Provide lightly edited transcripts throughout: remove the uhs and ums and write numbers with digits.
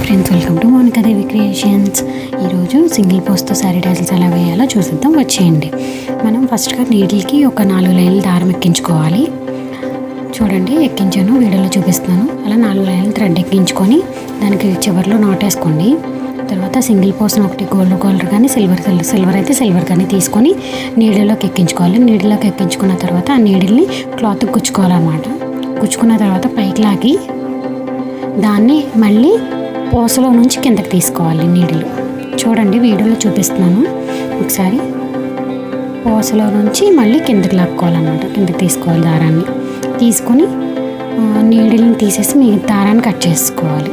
Friends, welcome to Mounika Devi creations. ఈరోజు single పోస్ట్తో sari tassels ఎలా వేయాలో చూసిద్దాం, వచ్చేయండి. మనం ఫస్ట్గా నీడిల్కి ఒక 4 లైన్లు దారం ఎక్కించుకోవాలి. చూడండి, ఎక్కించాను, వీడియోలో చూపిస్తున్నాను. అలా 4 లైన్లు థ్రెడ్ ఎక్కించుకొని దానికి చివర్లో నాటేసుకోండి. తర్వాత సింగిల్ పోస్ట్ని ఒకటి గోల్డ్ కానీ సిల్వర్ అయితే సిల్వర్ కానీ తీసుకొని నీడిల్లోకి ఎక్కించుకోవాలి. నీడిల్లోకి ఎక్కించుకున్న తర్వాత ఆ నీడిల్ని క్లాత్కి గుచ్చుకోవాలన్నమాట. గుచ్చుకున్న తర్వాత పైకి లాగి దాన్ని మళ్ళీ పూసలో నుంచి కిందకి తీసుకోవాలి. నీడిలు చూడండి, వీడియోలో చూపిస్తున్నాను. ఒకసారి పూసలో నుంచి మళ్ళీ కిందకి లాక్కోవాలన్నమాట. కిందకి తీసుకోవాలి. దారాన్ని తీసుకొని నీడిల్ని తీసేసి మీ దారాన్ని కట్ చేసుకోవాలి.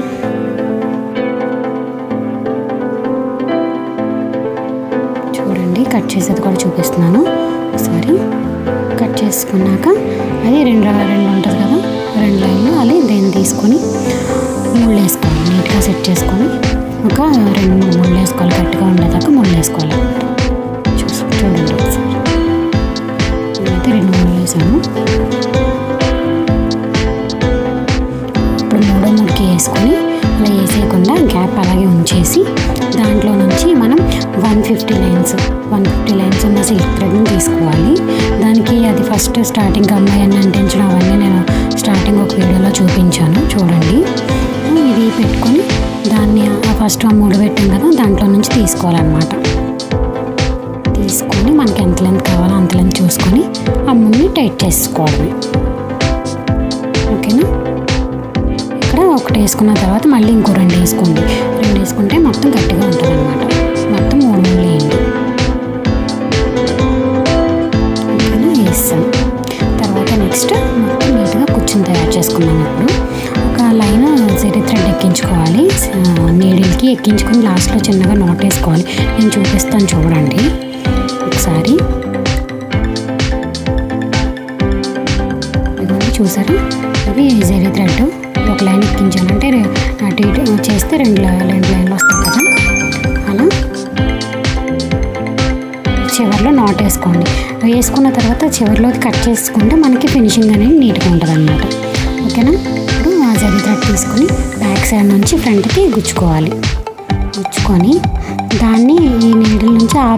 చూడండి, కట్ చేసేది కూడా చూపిస్తున్నాను. ఒకసారి కట్ చేసుకున్నాక అది రెండు ఉంటుంది కదా, 2 లైన్లు అలా దీన్ని తీసుకొని ముళ్ళు వేసుకోవాలి. నీట్గా సెట్ చేసుకొని ఒక 2-3 ముళ్ళు వేసుకోవాలి. గట్టిగా ఉండేదాకా ముళ్ళు వేసుకోవాలి. చూడండి, ఒకసారి నేనైతే 2 ముళ్ళు వేసాను. ఇప్పుడు 3వ ముడికి వేసుకొని అలా వేసేయకుండా గ్యాప్ అలాగే ఉంచేసి దాంట్లో నుంచి మనం 150 లైన్స్ ఉన్న సిల్క్ థ్రెడ్ని తీసుకోవాలి. దానికి అది ఫస్ట్ స్టార్టింగ్ అమ్మాయి అని అంటించడం అవన్నీ నేను స్టార్టింగ్ ఒక వీడియోలో చూపించాను. చూడండి, ఇది పెట్టుకొని దాన్ని ఫస్ట్ 3 పెట్టాం కదా, దాంట్లో నుంచి తీసుకోవాలన్నమాట. తీసుకొని మనకి ఎంత లెంత్ కావాలో అంత లెంత్ చూసుకొని ఆ ముడిని టైట్ చేసుకోవడమే. ఓకేనా? ఇక్కడ ఒకటి వేసుకున్న తర్వాత మళ్ళీ ఇంకో 2 వేసుకోండి. 2 వేసుకుంటే మొత్తం గట్టిగా ఉంటుంది అన్నమాట. మొత్తం 3 ముళ్ళు వేయండి. ఓకేనా? వేస్తాను. తర్వాత నెక్స్ట్ మొత్తం నీట్గా కుచ్చుని తయారు చేసుకున్నాం. ఇప్పుడు ఒక లైన్ జరీ థ్రెడ్ ఎక్కించుకోవాలి. నీడిల్కి ఎక్కించుకొని లాస్ట్లో చిన్నగా నోట్ వేసుకోవాలి. నేను చూపిస్తాను, చూడండి ఒకసారి. ఇవన్నీ చూసారా? ఇవి జరీ థ్రెడ్ ఒక లైన్ ఎక్కించానంటే అటు ఇటు చేస్తే 2 లైన్లు వస్తాయి కదా. అలా చివర్లో నాట్ వేసుకోండి. వేసుకున్న తర్వాత చివర్లోకి కట్ చేసుకుంటే మనకి ఫినిషింగ్ అనేది నీట్గా ఉంటుంది అన్నమాట. ఓకేనా? ఇప్పుడు ఆ జరీ థ్రెడ్ తీసుకొని బ్యాక్ సైడ్ నుంచి ఫ్రంట్కి గుచ్చుకోవాలి. గుచ్చుకొని దాన్ని ఈ నీడిల్ నుంచి ఆ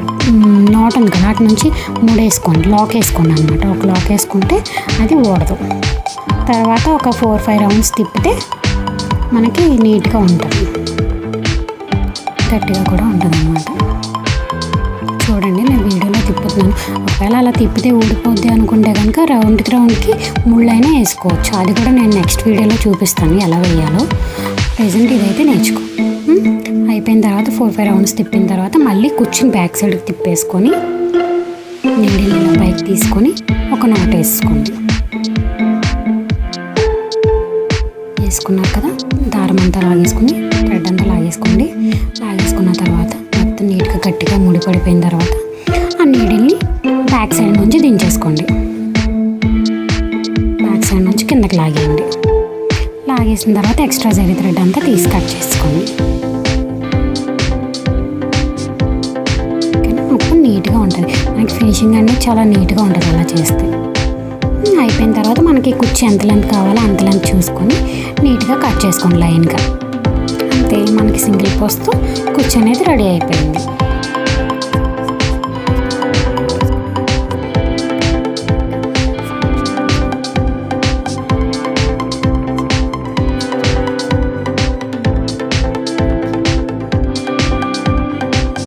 నాట్ ఉంది కదా, అటు నుంచి 3 వేసుకోండి. లాక్ వేసుకోండి అన్నమాట. ఒక లాక్ వేసుకుంటే అది ఓడదు. తర్వాత ఒక 4-5 రౌండ్స్ తిప్పితే మనకి నీట్గా ఉంటుంది, గట్టిగా కూడా ఉంటుంది అన్నమాట. చూడండి, నేను వీడియోలో తిప్పుతున్నాను. ఒకవేళ అలా తిప్పితే ఊడిపోద్ది అనుకుంటే కనుక రౌండ్కి ముళ్ళైనా వేసుకోవచ్చు. అది కూడా నేను నెక్స్ట్ వీడియోలో చూపిస్తాను ఎలా వేయాలో. ప్రెజెంట్ ఇదైతే నేర్చుకో. అయిపోయిన తర్వాత 4-5 రౌండ్స్ తిప్పిన తర్వాత మళ్ళీ కూర్చుని బ్యాక్ సైడ్కి తిప్పేసుకొని నీడిల్ ఇలా పైకి తీసుకొని ఒక నాట్ వేసుకోండి. వేసుకున్నారు కదా, దారం అంతా లాగేసుకుని థ్రెడ్ అంతా లాగేసుకోండి. లాగేసుకున్న తర్వాత మొత్తం నీట్గా గట్టిగా ముడిపడిపోయిన తర్వాత ఆ నీడిల్ని బ్యాక్ సైడ్ నుంచి దించేసుకోండి. బ్యాక్ సైడ్ నుంచి కిందకి లాగేయండి. లాగేసిన తర్వాత ఎక్స్ట్రా జరీ థ్రెడ్ అంతా తీసి కట్ చేసుకోండి. అప్పుడు నీట్గా ఉంటుంది మనకి. ఫినిషింగ్ అనేది చాలా నీట్గా ఉంటుంది అలా చేస్తే. అయిపోయిన తర్వాత మనకి కుర్చీ ఎంత లెంత్ కావాలో అంత లెంత్ చూసుకొని నీట్గా కట్ చేసుకోండి లైన్గా. అంతే, మనకి సింగిల్ పోస్ట్తో కుర్చీ అనేది రెడీ అయిపోయింది.